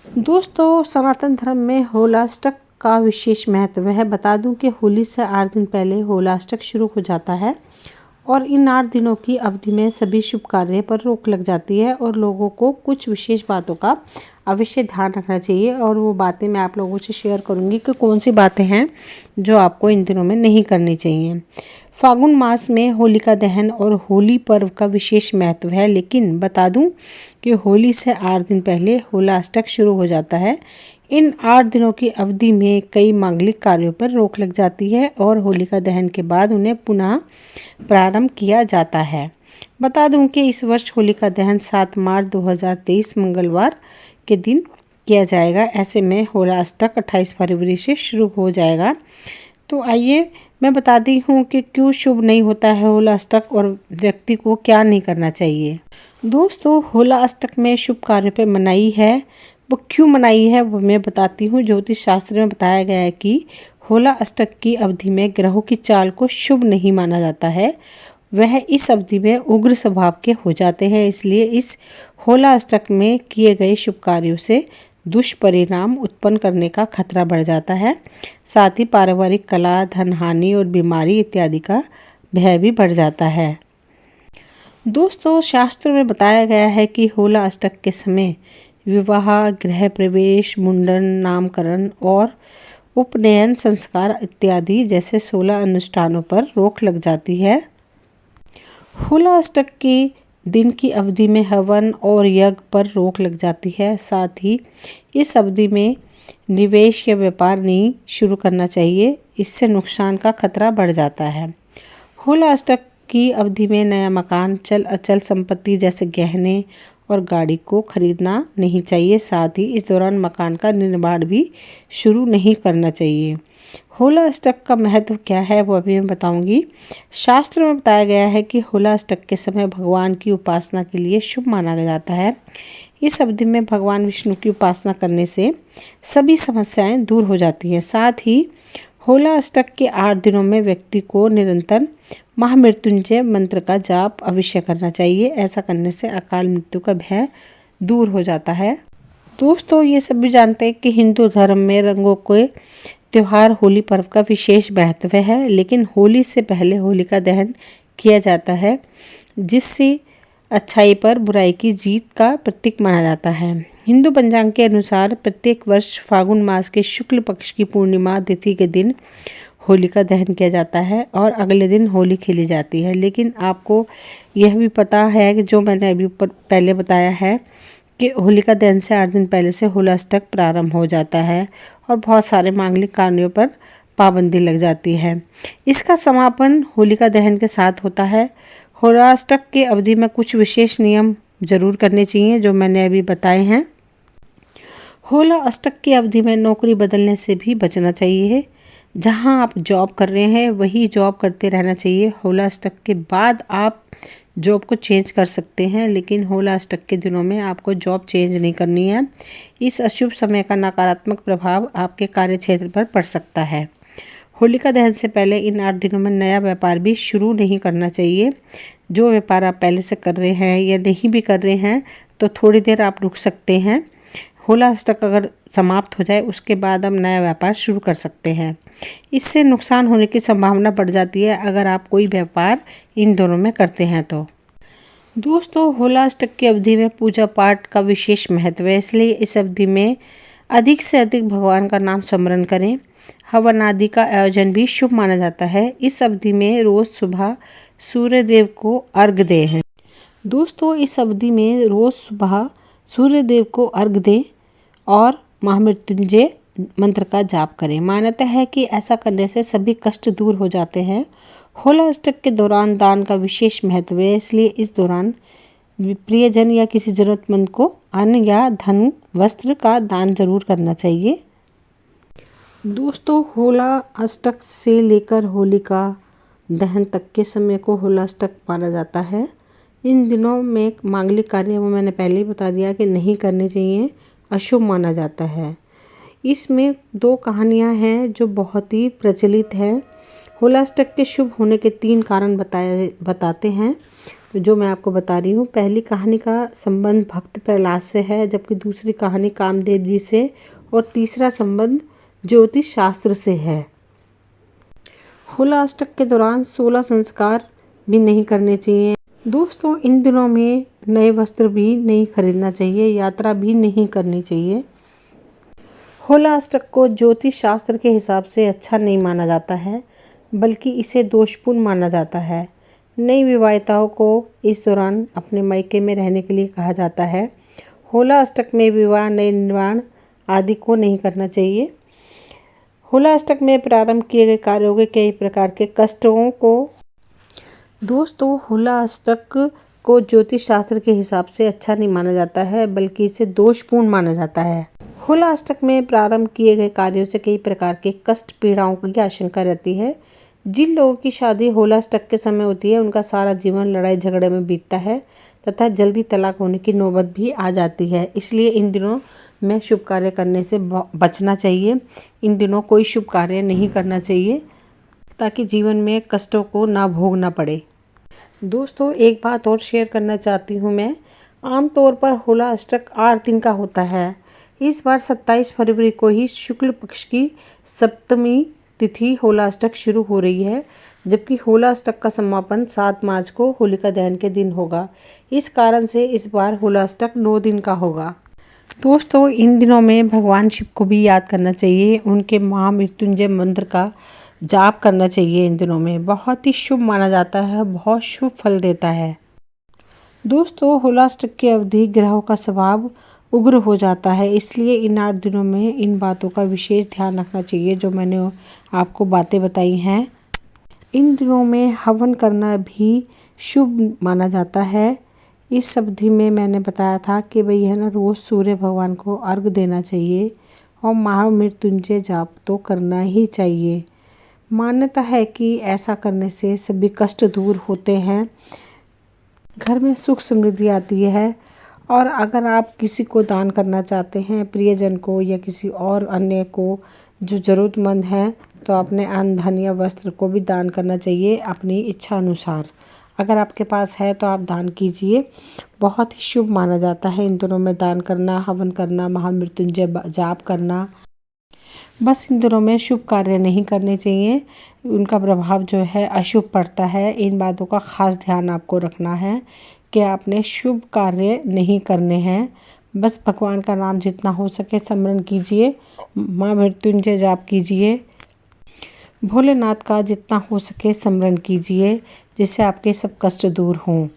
दोस्तों, सनातन धर्म में होलाष्टक का विशेष महत्व है। बता दूं कि होली से 8 दिन पहले होलाष्टक शुरू हो जाता है और इन 8 दिनों की अवधि में सभी शुभ कार्य पर रोक लग जाती है और लोगों को कुछ विशेष बातों का अवश्य ध्यान रखना चाहिए। और वो बातें मैं आप लोगों से शेयर करूंगी कि कौन सी बातें हैं जो आपको इन दिनों में नहीं करनी चाहिए। फागुन मास में होलिका दहन और होली पर्व का विशेष महत्व है, लेकिन बता दूं कि होली से 8 दिन पहले होलाष्टक शुरू हो जाता है। इन 8 दिनों की अवधि में कई मांगलिक कार्यों पर रोक लग जाती है और होलिका दहन के बाद उन्हें पुनः प्रारंभ किया जाता है। बता दूं कि इस वर्ष होलिका दहन 7 मार्च 2023 मंगलवार के दिन किया जाएगा। ऐसे में होलाष्टक 28 फरवरी से शुरू हो जाएगा। तो आइए मैं बताती हूँ कि क्यों शुभ नहीं होता है होलाष्टक और व्यक्ति को क्या नहीं करना चाहिए। दोस्तों, होलाष्टक में शुभ कार्य पे मनाही है, वो क्यों मनाही है वो मैं बताती हूँ। ज्योतिष शास्त्र में बताया गया है कि होलाष्टक की अवधि में ग्रहों की चाल को शुभ नहीं माना जाता है। वह इस अवधि में उग्र स्वभाव के हो जाते हैं, इसलिए इस होलाष्टक में किए गए शुभ कार्यों से दुष्परिणाम उत्पन्न करने का खतरा बढ़ जाता है। साथ ही पारिवारिक कलह, धन हानि और बीमारी इत्यादि का भय भी बढ़ जाता है। दोस्तों, शास्त्रों में बताया गया है कि होलाष्टक के समय विवाह, गृह प्रवेश, मुंडन, नामकरण और उपनयन संस्कार इत्यादि जैसे 16 अनुष्ठानों पर रोक लग जाती है। होलाष्टक के दिन की अवधि में हवन और यज्ञ पर रोक लग जाती है। साथ ही इस अवधि में निवेश या व्यापार नहीं शुरू करना चाहिए, इससे नुकसान का खतरा बढ़ जाता है। होलाष्टक की अवधि में नया मकान, चल अचल संपत्ति जैसे गहने और गाड़ी को खरीदना नहीं चाहिए। साथ ही इस दौरान मकान का निर्माण भी शुरू नहीं करना चाहिए। होलाष्टक का महत्व क्या है वो अभी मैं बताऊंगी। शास्त्र में बताया गया है कि होलाष्टक के समय भगवान की उपासना के लिए शुभ माना जाता है। इस अवधि में भगवान विष्णु की उपासना करने से सभी समस्याएं दूर हो जाती हैं। साथ ही होलाष्टक के 8 दिनों में व्यक्ति को निरंतर महामृत्युंजय मंत्र का जाप अवश्य करना चाहिए। ऐसा करने से अकाल मृत्यु का भय दूर हो जाता है। दोस्तों, ये सभी जानते हैं कि हिंदू धर्म में रंगों के त्योहार होली पर्व का विशेष महत्व है, लेकिन होली से पहले होलिका दहन किया जाता है, जिससे अच्छाई पर बुराई की जीत का प्रतीक माना जाता है। हिंदू पंचांग के अनुसार प्रत्येक वर्ष फागुन मास के शुक्ल पक्ष की पूर्णिमा तिथि के दिन होलिका दहन किया जाता है और अगले दिन होली खेली जाती है। लेकिन आपको यह भी पता है कि जो मैंने अभी पहले बताया है कि होलिका दहन से 8 दिन पहले से होलाष्टक प्रारंभ हो जाता है और बहुत सारे मांगलिक कार्यों पर पाबंदी लग जाती है। इसका समापन होलिका दहन के साथ होता है। होलाष्टक के अवधि में कुछ विशेष नियम जरूर करने चाहिए जो मैंने अभी बताए हैं। होलाष्टक की अवधि में नौकरी बदलने से भी बचना चाहिए। जहां आप जॉब कर रहे हैं वही जॉब करते रहना चाहिए। होलाष्टक के बाद आप जॉब को चेंज कर सकते हैं, लेकिन होलाष्टक के दिनों में आपको जॉब चेंज नहीं करनी है। इस अशुभ समय का नकारात्मक प्रभाव आपके कार्य क्षेत्र पर पड़ सकता है। होलिका दहन से पहले इन 8 दिनों में नया व्यापार भी शुरू नहीं करना चाहिए। जो व्यापार आप पहले से कर रहे हैं या नहीं भी कर रहे हैं तो थोड़ी देर आप रुक सकते हैं। होलाष्टक अगर समाप्त हो जाए उसके बाद हम नया व्यापार शुरू कर सकते हैं। इससे नुकसान होने की संभावना बढ़ जाती है अगर आप कोई व्यापार इन दोनों में करते हैं तो। दोस्तों, होलाष्टक की अवधि में पूजा पाठ का विशेष महत्व है, इसलिए इस अवधि में अधिक से अधिक भगवान का नाम स्मरण करें। हवन आदि का आयोजन भी शुभ माना जाता है। इस अवधि में रोज सुबह सूर्य देव को अर्घ्य दें। दोस्तों, इस अवधि में रोज सुबह सूर्य देव को अर्घ्य दें और महामृत्युंजय मंत्र का जाप करें। मान्यता है कि ऐसा करने से सभी कष्ट दूर हो जाते हैं। होलाष्टक के दौरान दान का विशेष महत्व है, इसलिए इस दौरान प्रियजन या किसी जरूरतमंद को अन्न या धन वस्त्र का दान जरूर करना चाहिए। दोस्तों, होलाष्टक से लेकर होलिका दहन तक के समय को होलाष्टक माना जाता है। इन दिनों में मांगलिक कार्य वो मैंने पहले ही बता दिया कि नहीं करने चाहिए, अशुभ माना जाता है। इसमें 2 कहानियां हैं जो बहुत ही प्रचलित हैं। होलाष्टक के शुभ होने के 3 कारण बताते हैं। जो मैं आपको बता रही हूँ। पहली कहानी का संबंध भक्त प्रहलाद से है, जबकि दूसरी कहानी कामदेव जी से, और तीसरा संबंध ज्योतिष शास्त्र से है। होला अष्टक के दौरान 16 संस्कार भी नहीं करने चाहिए। दोस्तों, इन दिनों में नए वस्त्र भी नहीं खरीदना चाहिए, यात्रा भी नहीं करनी चाहिए। होला अष्टक को ज्योतिष शास्त्र के हिसाब से अच्छा नहीं माना जाता है, बल्कि इसे दोषपूर्ण माना जाता है। नई विवाहिताओं को इस दौरान अपने मायके में रहने के लिए कहा जाता है। होला अष्टक में विवाह, नए निर्माण आदि को नहीं करना चाहिए। होला अष्टक में प्रारंभ किए गए कार्यों के कई प्रकार के कष्टों को दोस्तों, होला अष्टक को ज्योतिष शास्त्र के हिसाब से अच्छा नहीं माना जाता है, बल्कि इसे दोषपूर्ण माना जाता है। होला अष्टक में प्रारंभ किए गए कार्यों से कई प्रकार के कष्ट पीड़ाओं की आशंका रहती है। जिन लोगों की शादी होला अष्टक के समय होती है, उनका सारा जीवन लड़ाई झगड़े में बीतता है तथा जल्दी तलाक होने की नौबत भी आ जाती है। इसलिए इन दिनों में शुभ कार्य करने से बचना चाहिए। इन दिनों कोई शुभ कार्य नहीं करना चाहिए, ताकि जीवन में कष्टों को ना भोगना पड़े। दोस्तों, एक बात और शेयर करना चाहती हूँ मैं। आमतौर पर होला अष्टक 8 दिन का होता है। इस बार 27 फरवरी को ही शुक्ल पक्ष की सप्तमी तिथि होला अष्टक शुरू हो रही है, जबकि होला अष्टक का समापन 7 मार्च को होलिका दहन के दिन होगा। इस कारण से इस बार होला अष्टक 9 दिन का होगा। दोस्तों, इन दिनों में भगवान शिव को भी याद करना चाहिए। उनके महामृत्युंजय मंत्र का जाप करना चाहिए। इन दिनों में बहुत ही शुभ माना जाता है, बहुत शुभ फल देता है। दोस्तों, होला अष्टक की अवधि ग्रहों का स्वभाव उग्र हो जाता है, इसलिए इन 8 दिनों में इन बातों का विशेष ध्यान रखना चाहिए जो मैंने आपको बातें बताई हैं। इन दिनों में हवन करना भी शुभ माना जाता है। इस अवधि में मैंने बताया था कि भाई है ना, रोज़ सूर्य भगवान को अर्घ देना चाहिए और महामृत्युंजय जाप तो करना ही चाहिए। मान्यता है कि ऐसा करने से सभी कष्ट दूर होते हैं, घर में सुख समृद्धि आती है। और अगर आप किसी को दान करना चाहते हैं, प्रियजन को या किसी और अन्य को जो ज़रूरतमंद है, तो अपने अन्न, धन या वस्त्र को भी दान करना चाहिए अपनी इच्छा अनुसार। अगर आपके पास है तो आप दान कीजिए, बहुत ही शुभ माना जाता है इन दिनों में दान करना, हवन करना, महामृत्युंजय जाप करना। बस इन दिनों में शुभ कार्य नहीं करने चाहिए, उनका प्रभाव जो है अशुभ पड़ता है। इन बातों का खास ध्यान आपको रखना है कि आपने शुभ कार्य नहीं करने हैं। बस भगवान का नाम जितना हो सके स्मरण कीजिए, महामृत्युंजय जाप कीजिए, भोलेनाथ का जितना हो सके स्मरण कीजिए, जिससे आपके सब कष्ट दूर हों।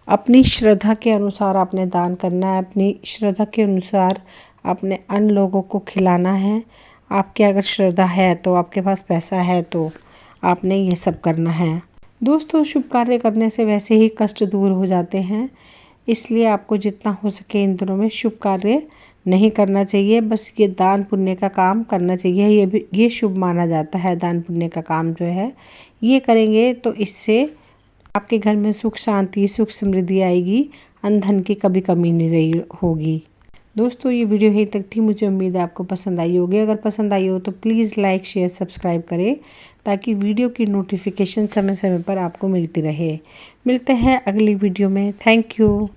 अपनी श्रद्धा के अनुसार आपने दान करना है, अपनी श्रद्धा के अनुसार अपने अन्य लोगों को खिलाना है। आपकी अगर श्रद्धा है तो, आपके पास पैसा है तो आपने ये सब करना है। दोस्तों, शुभ कार्य करने से वैसे ही कष्ट दूर हो जाते हैं, इसलिए आपको जितना हो सके इन दिनों में शुभ कार्य नहीं करना चाहिए। बस ये दान पुण्य का काम करना चाहिए, ये शुभ माना जाता है। दान पुण्य का काम जो है ये करेंगे तो इससे आपके घर में सुख शांति, सुख समृद्धि आएगी, अन्न धन की कभी कमी नहीं रही होगी। दोस्तों, ये वीडियो यहीं तक थी। मुझे उम्मीद है आपको पसंद आई होगी। अगर पसंद आई हो तो प्लीज़ लाइक, शेयर, सब्सक्राइब करें, ताकि वीडियो की नोटिफिकेशन समय समय पर आपको मिलती रहे। मिलते हैं अगली वीडियो में। Thank you.